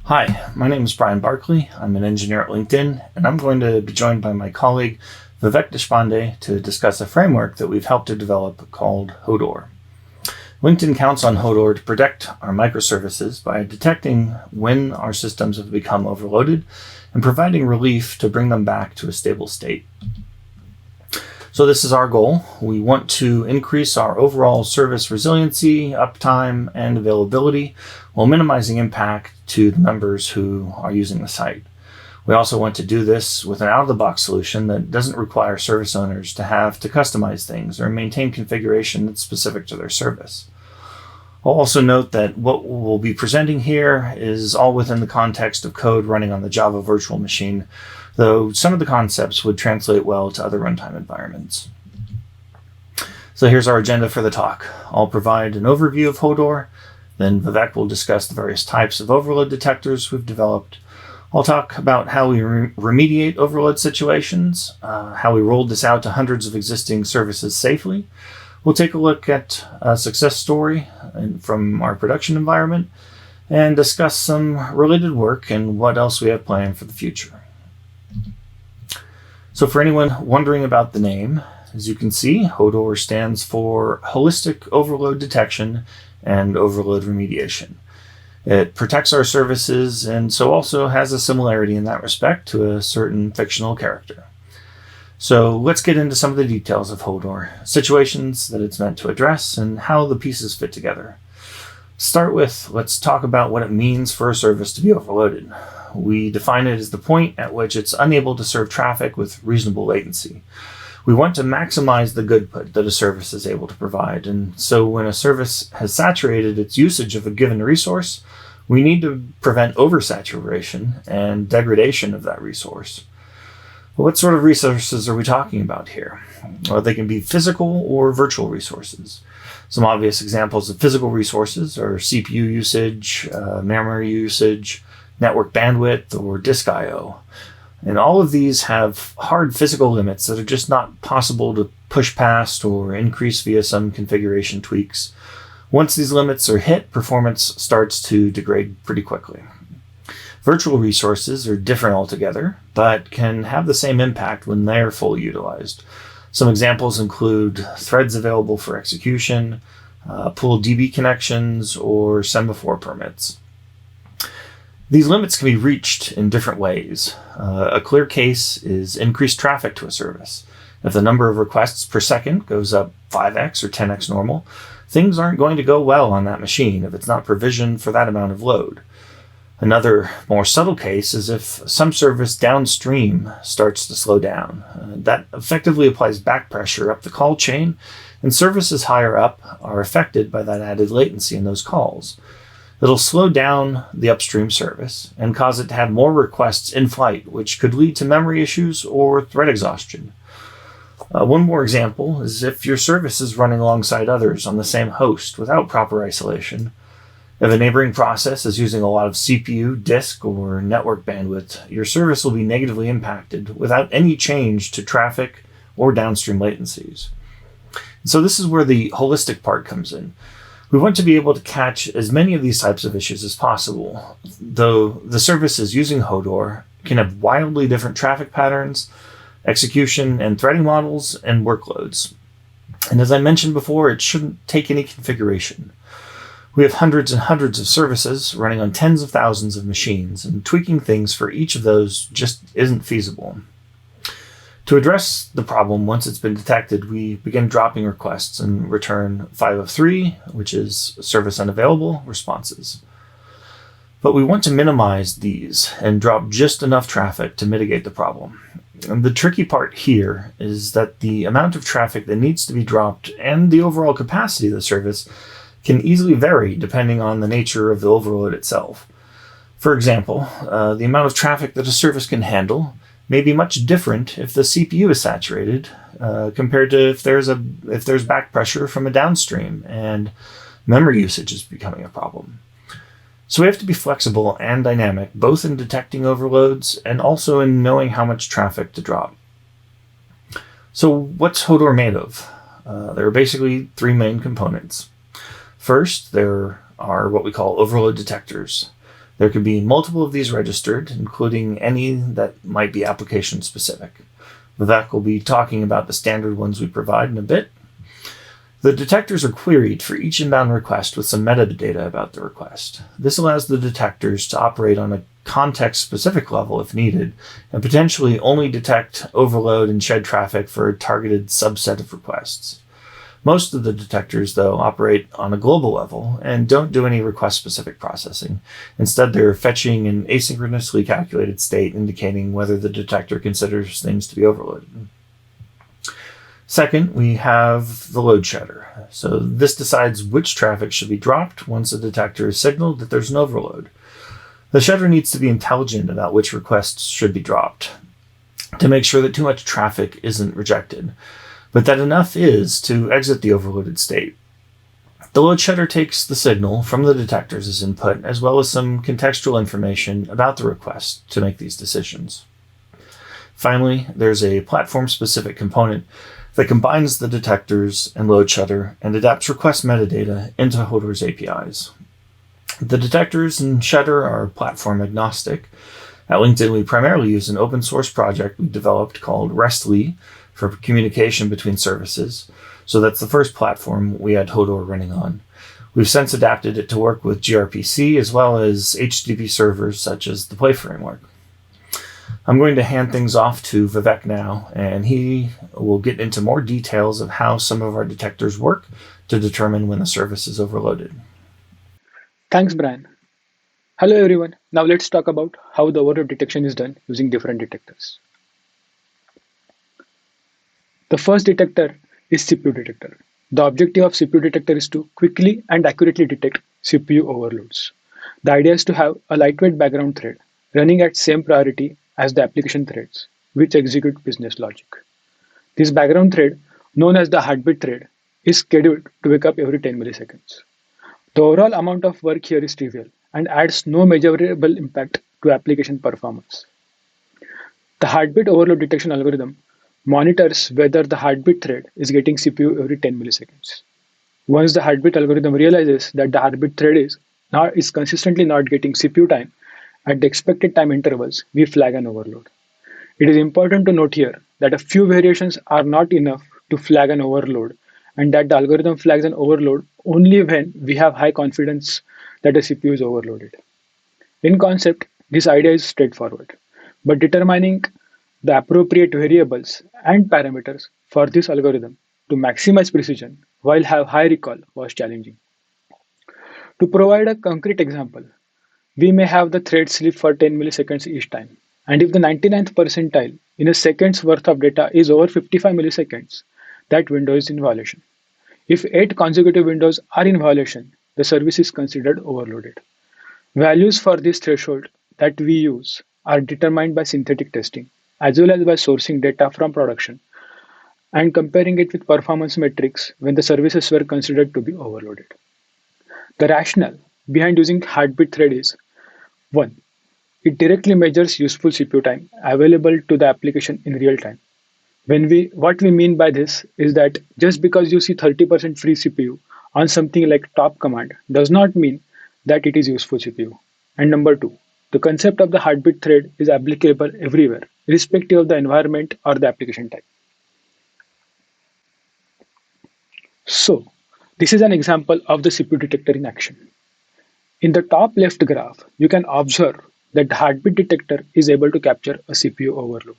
Hi, my name is Bryan Barkley. I'm an engineer at LinkedIn, and I'm going to be joined by my colleague Vivek Deshpande to discuss a framework that we've helped to develop called Hodor. LinkedIn counts on Hodor to protect our microservices by detecting when our systems have become overloaded and providing relief to bring them back to a stable state. So this is our goal. We want to increase our overall service resiliency, uptime, and availability while minimizing impact to the members who are using the site. We also want to do this with an out-of-the-box solution that doesn't require service owners to have to customize things or maintain configuration that's specific to their service. I'll also note that what we'll be presenting here is all within the context of code running on the Java virtual machine, though some of the concepts would translate well to other runtime environments. So here's our agenda for the talk. I'll provide an overview of Hodor, then Vivek will discuss the various types of overload detectors we've developed. I'll talk about how we remediate overload situations, how we rolled this out to hundreds of existing services safely. We'll take a look at a success story from our production environment and discuss some related work and what else we have planned for the future. So for anyone wondering about the name, as you can see, Hodor stands for Holistic Overload Detection and Overload Remediation. It protects our services and so also has a similarity in that respect to a certain fictional character. So let's get into some of the details of Hodor, situations that it's meant to address, and how the pieces fit together. To start with, let's talk about what it means for a service to be overloaded. We define it as the point at which it's unable to serve traffic with reasonable latency. We want to maximize the goodput that a service is able to provide, and so when a service has saturated its usage of a given resource, we need to prevent oversaturation and degradation of that resource. What sort of resources are we talking about here? Well, they can be physical or virtual resources. Some obvious examples of physical resources are CPU usage, memory usage, network bandwidth, or disk I/O. And all of these have hard physical limits that are just not possible to push past or increase via some configuration tweaks. Once these limits are hit, performance starts to degrade pretty quickly. Virtual resources are different altogether, but can have the same impact when they're fully utilized. Some examples include threads available for execution, pool DB connections, or semaphore permits. These limits can be reached in different ways. A clear case is increased traffic to a service. If the number of requests per second goes up 5x or 10x normal, things aren't going to go well on that machine if it's not provisioned for that amount of load. Another more subtle case is if some service downstream starts to slow down. That effectively applies back pressure up the call chain, and services higher up are affected by that added latency in those calls. It'll slow down the upstream service and cause it to have more requests in flight, which could lead to memory issues or thread exhaustion. One more example is if your service is running alongside others on the same host without proper isolation. If a neighboring process is using a lot of CPU, disk, or network bandwidth, your service will be negatively impacted without any change to traffic or downstream latencies. So this is where the holistic part comes in. We want to be able to catch as many of these types of issues as possible, though the services using Hodor can have wildly different traffic patterns, execution and threading models, and workloads. And as I mentioned before, it shouldn't take any configuration. We have hundreds and hundreds of services running on tens of thousands of machines, and tweaking things for each of those just isn't feasible. To address the problem once it's been detected, we begin dropping requests and return 503, which is service unavailable, responses. But we want to minimize these and drop just enough traffic to mitigate the problem. And the tricky part here is that the amount of traffic that needs to be dropped and the overall capacity of the service can easily vary depending on the nature of the overload itself. For example, the amount of traffic that a service can handle may be much different if the CPU is saturated compared to if there's back pressure from a downstream and memory usage is becoming a problem. So we have to be flexible and dynamic, both in detecting overloads and also in knowing how much traffic to drop. So what's Hodor made of? There are basically three main components. First, there are what we call overload detectors. There could be multiple of these registered, including any that might be application specific. Vivek will be talking about the standard ones we provide in a bit. The detectors are queried for each inbound request with some metadata about the request. This allows the detectors to operate on a context-specific level if needed, and potentially only detect overload and shed traffic for a targeted subset of requests. Most of the detectors, though, operate on a global level and don't do any request-specific processing. Instead, they're fetching an asynchronously calculated state indicating whether the detector considers things to be overloaded. Second, we have the load shedder. So this decides which traffic should be dropped once a detector is signaled that there's an overload. The shedder needs to be intelligent about which requests should be dropped to make sure that too much traffic isn't rejected, but that enough is to exit the overloaded state. The load shedder takes the signal from the detectors as input, as well as some contextual information about the request to make these decisions. Finally, there's a platform-specific component that combines the detectors and load shedder and adapts request metadata into Hodor's APIs. The detectors and shedder are platform agnostic. At LinkedIn, we primarily use an open source project we developed called RESTly for communication between services. So that's the first platform we had Hodor running on. We've since adapted it to work with gRPC as well as HTTP servers such as the Play framework. I'm going to hand things off to Vivek now, and he will get into more details of how some of our detectors work to determine when the service is overloaded. Thanks, Bryan. Hello, everyone. Now let's talk about how the overload detection is done using different detectors. The first detector is CPU detector. The objective of CPU detector is to quickly and accurately detect CPU overloads. The idea is to have a lightweight background thread running at same priority as the application threads, which execute business logic. This background thread, known as the heartbeat thread, is scheduled to wake up every 10 milliseconds. The overall amount of work here is trivial and adds no measurable impact to application performance. The heartbeat overload detection algorithm monitors whether the heartbeat thread is getting CPU every 10 milliseconds. Once the heartbeat algorithm realizes that the heartbeat thread is consistently not getting CPU time at the expected time intervals, we flag an overload. It is important to note here that a few variations are not enough to flag an overload, and that the algorithm flags an overload only when we have high confidence that the CPU is overloaded. In concept, this idea is straightforward, but determining the appropriate variables and parameters for this algorithm to maximize precision while have high recall was challenging. To provide a concrete example, we may have the thread sleep for 10 milliseconds each time, and if the 99th percentile in a second's worth of data is over 55 milliseconds, that window is in violation. If 8 consecutive windows are in violation, the service is considered overloaded. Values for this threshold that we use are determined by synthetic testing, as well as by sourcing data from production and comparing it with performance metrics when the services were considered to be overloaded. The rationale behind using heartbeat thread is 1. It directly measures useful CPU time available to the application in real time. What we mean by this is that just because you see 30% free CPU on something like top command does not mean that it is useful CPU. And number 2, the concept of the heartbeat thread is applicable everywhere, irrespective of the environment or the application type. So, this is an example of the CPU detector in action. In the top left graph, you can observe that the heartbeat detector is able to capture a CPU overload.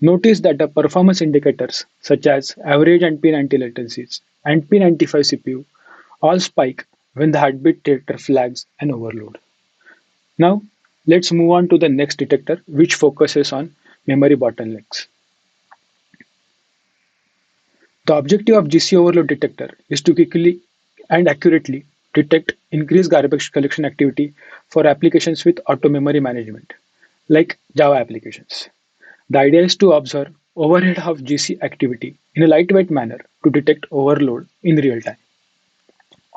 Notice that the performance indicators such as average and P90 latencies and P95 CPU all spike when the heartbeat detector flags an overload. Now, let's move on to the next detector, which focuses on memory bottlenecks. The objective of GC overload detector is to quickly and accurately detect increased garbage collection activity for applications with auto memory management, like Java applications. The idea is to observe overhead of GC activity in a lightweight manner to detect overload in real time.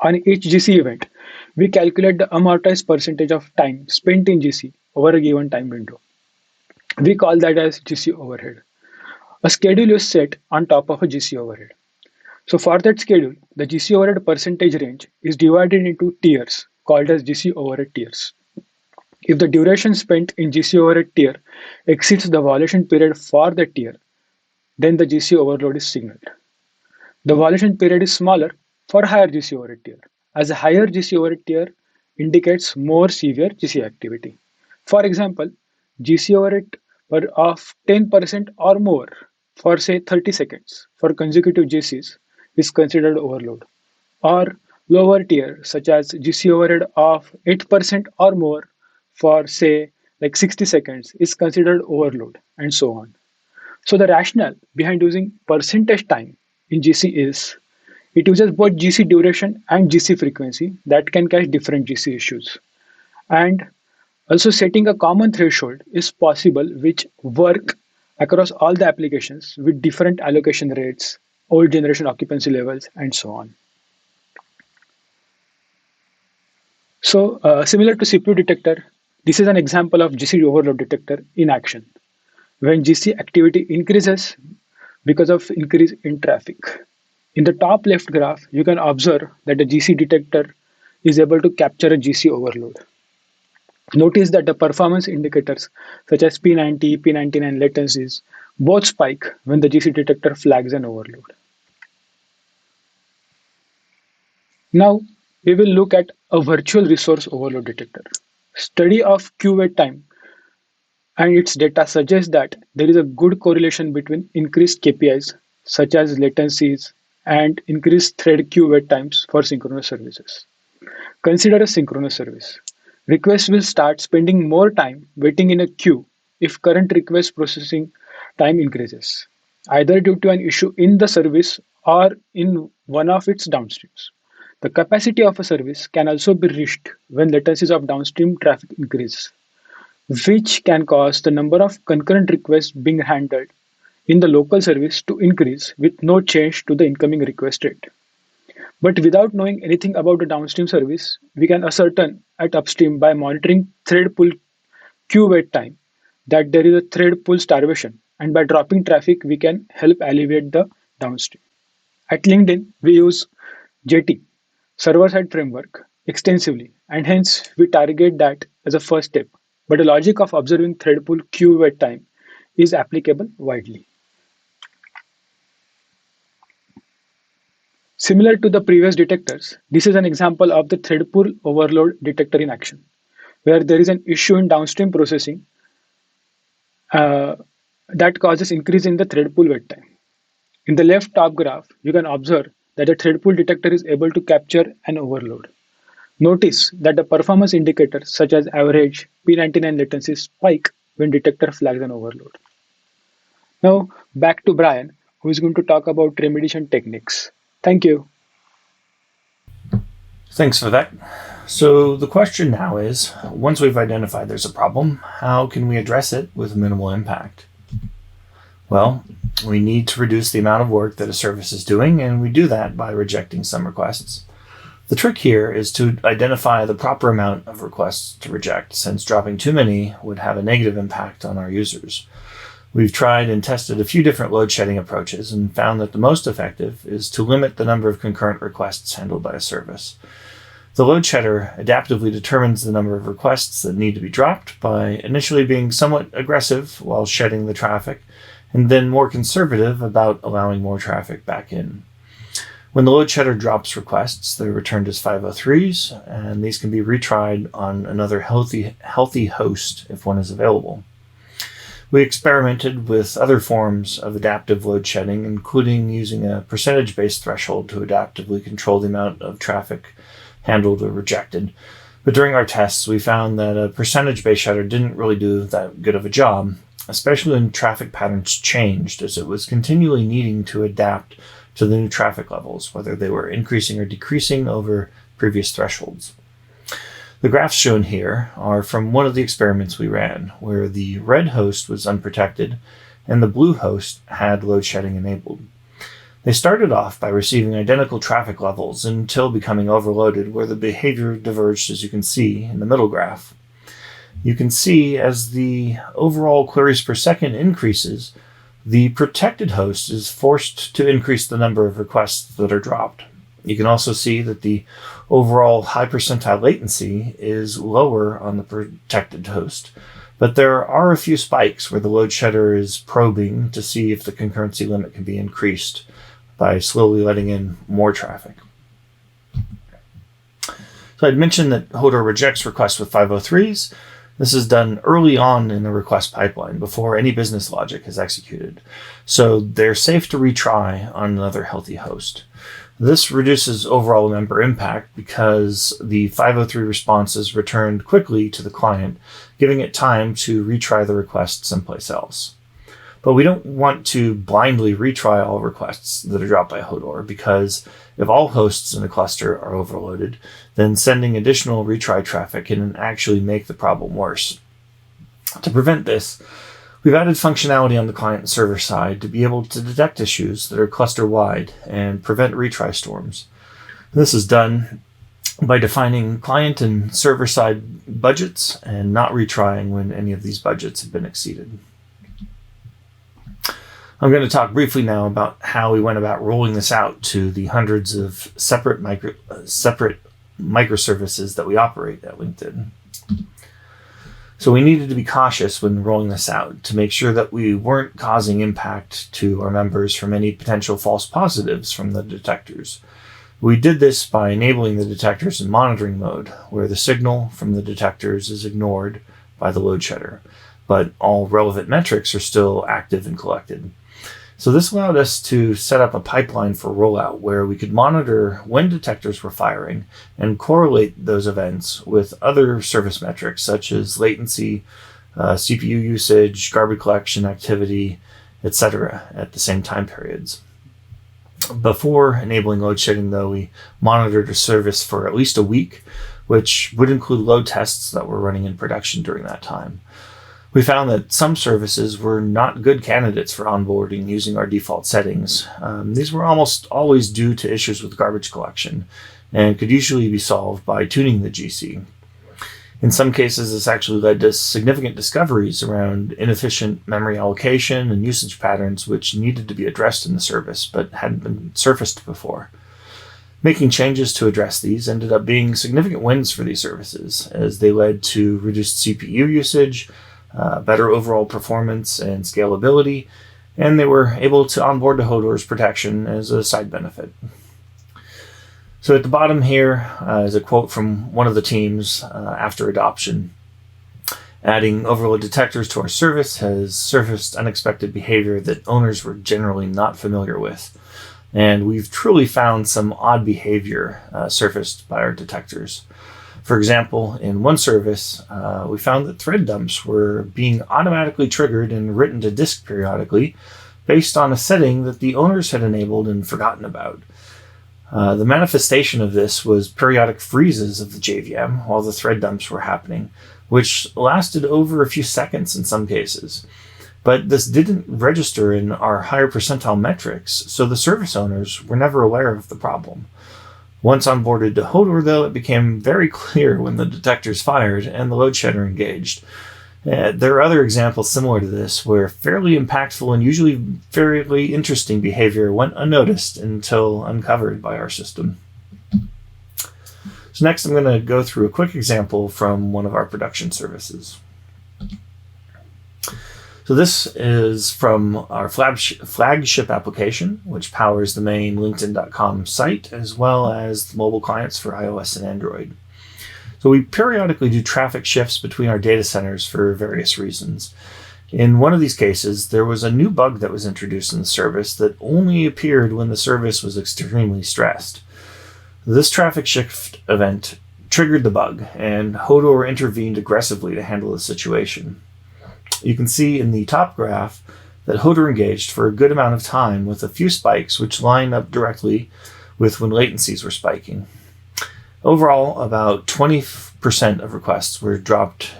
On each GC event, we calculate the amortized percentage of time spent in GC over a given time window. We call that as GC overhead. A schedule is set on top of a GC overhead. So for that schedule, the GC overhead percentage range is divided into tiers called as GC overhead tiers. If the duration spent in GC overhead tier exceeds the violation period for the tier, then the GC overload is signaled. The violation period is smaller for higher GC overhead tier, as a higher GC overhead tier indicates more severe GC activity. For example, GC overhead of 10% or more for say 30 seconds for consecutive GCs is considered overload, or lower tier such as GC overhead of 8% or more for say like 60 seconds is considered overload, and so on. So the rationale behind using percentage time in GC is it uses both GC duration and GC frequency that can catch different GC issues. And also setting a common threshold is possible which work across all the applications with different allocation rates, old generation occupancy levels, and so on. So similar to CPU detector, this is an example of GC overload detector in action. When GC activity increases because of increase in traffic. In the top left graph, you can observe that the GC detector is able to capture a GC overload. Notice that the performance indicators such as P90, P99 latencies both spike when the GC detector flags an overload. Now, we will look at a virtual resource overload detector. Study of queue wait time and its data suggests that there is a good correlation between increased KPIs such as latencies and increased thread queue wait times for synchronous services. Consider a synchronous service. Requests will start spending more time waiting in a queue if current request processing time increases, either due to an issue in the service or in one of its downstreams. The capacity of a service can also be reached when latencies of downstream traffic increase, which can cause the number of concurrent requests being handled in the local service to increase with no change to the incoming request rate. But without knowing anything about the downstream service, we can ascertain at upstream by monitoring thread pool queue wait time that there is a thread pool starvation, and by dropping traffic, we can help alleviate the downstream. At LinkedIn, we use JT, server-side framework, extensively, and hence we target that as a first step. But the logic of observing thread pool queue wait time is applicable widely. Similar to the previous detectors, this is an example of the thread pool overload detector in action, where there is an issue in downstream processing that causes increase in the thread pool wait time. In the left top graph, you can observe that the thread pool detector is able to capture an overload. Notice that the performance indicators such as average, P99 latency spike when detector flags an overload. Now back to Bryan, who is going to talk about remediation techniques. Thank you. Thanks, Vivek. So the question now is, once we've identified there's a problem, how can we address it with minimal impact? Well, we need to reduce the amount of work that a service is doing, and we do that by rejecting some requests. The trick here is to identify the proper amount of requests to reject, since dropping too many would have a negative impact on our users. We've tried and tested a few different load shedding approaches and found that the most effective is to limit the number of concurrent requests handled by a service. The load shedder adaptively determines the number of requests that need to be dropped by initially being somewhat aggressive while shedding the traffic, and then more conservative about allowing more traffic back in. When the load shedder drops requests, they're returned as 503s, and these can be retried on another healthy host if one is available. We experimented with other forms of adaptive load shedding, including using a percentage-based threshold to adaptively control the amount of traffic handled or rejected. But during our tests, we found that a percentage-based shedder didn't really do that good of a job, especially when traffic patterns changed, as it was continually needing to adapt to the new traffic levels, whether they were increasing or decreasing over previous thresholds. The graphs shown here are from one of the experiments we ran, where the red host was unprotected and the blue host had load shedding enabled. They started off by receiving identical traffic levels until becoming overloaded, where the behavior diverged, as you can see in the middle graph. You can see as the overall queries per second increases, the protected host is forced to increase the number of requests that are dropped, You can also see that the overall high percentile latency is lower on the protected host, but there are a few spikes where the load shedder is probing to see if the concurrency limit can be increased by slowly letting in more traffic. So I'd mentioned that Hodor rejects requests with 503s. This is done early on in the request pipeline before any business logic is executed, so they're safe to retry on another healthy host. This reduces overall member impact because the 503 response is returned quickly to the client, giving it time to retry the request someplace else. But we don't want to blindly retry all requests that are dropped by Hodor, because if all hosts in a cluster are overloaded, then sending additional retry traffic can actually make the problem worse. To prevent this, we've added functionality on the client and server side to be able to detect issues that are cluster-wide and prevent retry storms. This is done by defining client and server-side budgets and not retrying when any of these budgets have been exceeded. I'm going to talk briefly now about how we went about rolling this out to the hundreds of separate microservices that we operate at LinkedIn. So we needed to be cautious when rolling this out to make sure that we weren't causing impact to our members from any potential false positives from the detectors. We did this by enabling the detectors in monitoring mode, where the signal from the detectors is ignored by the load shedder, but all relevant metrics are still active and collected. So this allowed us to set up a pipeline for rollout where we could monitor when detectors were firing and correlate those events with other service metrics such as latency, CPU usage, garbage collection activity, etc. at the same time periods. Before enabling load shedding, though, we monitored a service for at least a week, which would include load tests that were running in production during that time. We found that some services were not good candidates for onboarding using our default settings. These were almost always due to issues with garbage collection and could usually be solved by tuning the GC. In some cases, this actually led to significant discoveries around inefficient memory allocation and usage patterns which needed to be addressed in the service but hadn't been surfaced before. Making changes to address these ended up being significant wins for these services, as they led to reduced CPU usage, better overall performance and scalability, and they were able to onboard to Hodor's protection as a side benefit. So at the bottom here is a quote from one of the teams after adoption. Adding overload detectors to our service has surfaced unexpected behavior that owners were generally not familiar with, and we've truly found some odd behavior surfaced by our detectors. For example, in one service, we found that thread dumps were being automatically triggered and written to disk periodically based on a setting that the owners had enabled and forgotten about. The manifestation of this was periodic freezes of the JVM while the thread dumps were happening, which lasted over a few seconds in some cases. But this didn't register in our higher percentile metrics, so the service owners were never aware of the problem. Once onboarded to Hodor, though, it became very clear when the detectors fired and the load shedder engaged. There are other examples similar to this where fairly impactful and usually fairly interesting behavior went unnoticed until uncovered by our system. So next I'm going to go through a quick example from one of our production services. So this is from our flagship application, which powers the main LinkedIn.com site, as well as the mobile clients for iOS and Android. So we periodically do traffic shifts between our data centers for various reasons. In one of these cases, there was a new bug that was introduced in the service that only appeared when the service was extremely stressed. This traffic shift event triggered the bug, and Hodor intervened aggressively to handle the situation. You can see in the top graph that Hodor engaged for a good amount of time with a few spikes which line up directly with when latencies were spiking. Overall, about 20% of requests were dropped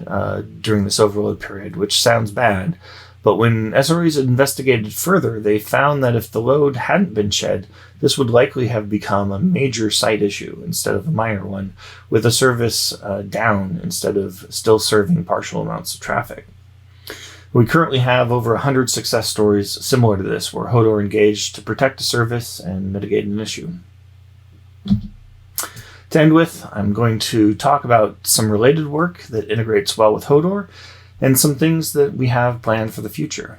during this overload period, which sounds bad, but when SREs investigated further, they found that if the load hadn't been shed, this would likely have become a major site issue instead of a minor one, with the service down instead of still serving partial amounts of traffic. We currently have over 100 success stories similar to this, where Hodor engaged to protect a service and mitigate an issue. To end with, I'm going to talk about some related work that integrates well with Hodor and some things that we have planned for the future.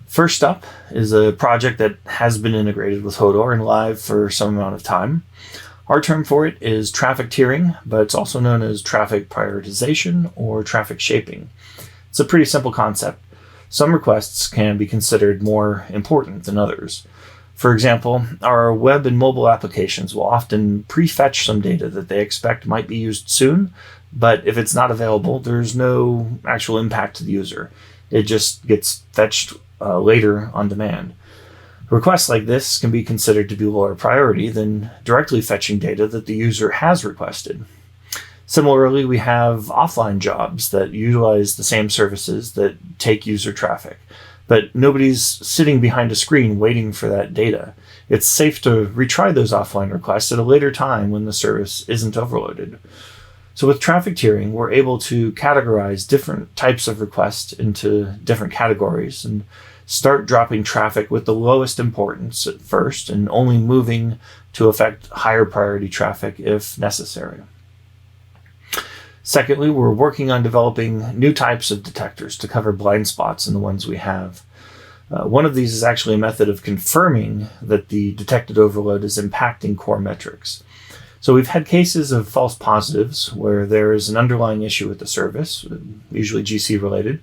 First up is a project that has been integrated with Hodor and live for some amount of time. Our term for it is traffic tiering, but it's also known as traffic prioritization or traffic shaping. It's a pretty simple concept. Some requests can be considered more important than others. For example, our web and mobile applications will often prefetch some data that they expect might be used soon, but if it's not available, there's no actual impact to the user. It just gets fetched later on demand. Requests like this can be considered to be lower priority than directly fetching data that the user has requested. Similarly, we have offline jobs that utilize the same services that take user traffic, but nobody's sitting behind a screen waiting for that data. It's safe to retry those offline requests at a later time when the service isn't overloaded. So with traffic tiering, we're able to categorize different types of requests into different categories and start dropping traffic with the lowest importance at first and only moving to affect higher priority traffic if necessary. Secondly, we're working on developing new types of detectors to cover blind spots in the ones we have. One of these is actually a method of confirming that the detected overload is impacting core metrics. So we've had cases of false positives where there is an underlying issue with the service, usually GC related,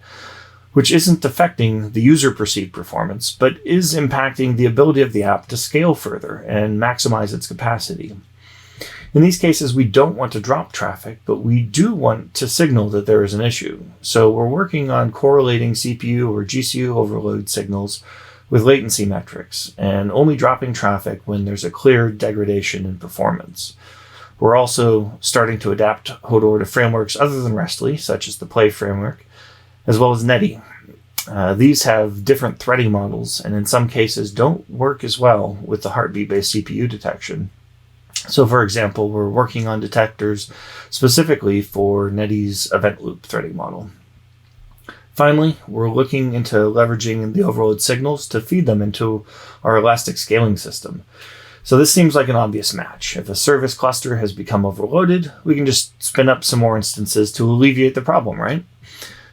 which isn't affecting the user perceived performance, but is impacting the ability of the app to scale further and maximize its capacity. In these cases, we don't want to drop traffic, but we do want to signal that there is an issue. So we're working on correlating CPU or GCU overload signals with latency metrics and only dropping traffic when there's a clear degradation in performance. We're also starting to adapt Hodor to frameworks other than RESTly, such as the Play framework, as well as Netty. These have different threading models and in some cases don't work as well with the heartbeat-based CPU detection. So for example, we're working on detectors specifically for Netty's event loop threading model. Finally, we're looking into leveraging the overload signals to feed them into our elastic scaling system. So this seems like an obvious match. If a service cluster has become overloaded, we can just spin up some more instances to alleviate the problem, right?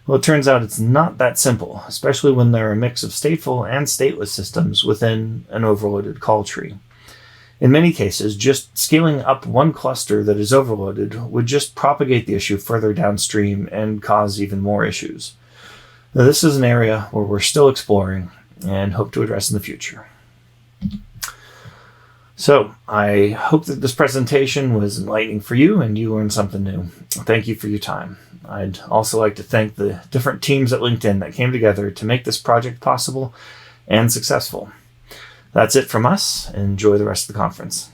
Well, it turns out it's not that simple, especially when there are a mix of stateful and stateless systems within an overloaded call tree. In many cases, just scaling up one cluster that is overloaded would just propagate the issue further downstream and cause even more issues. Now, this is an area where we're still exploring and hope to address in the future. So, I hope that this presentation was enlightening for you and you learned something new. Thank you for your time. I'd also like to thank the different teams at LinkedIn that came together to make this project possible and successful. That's it from us. Enjoy the rest of the conference.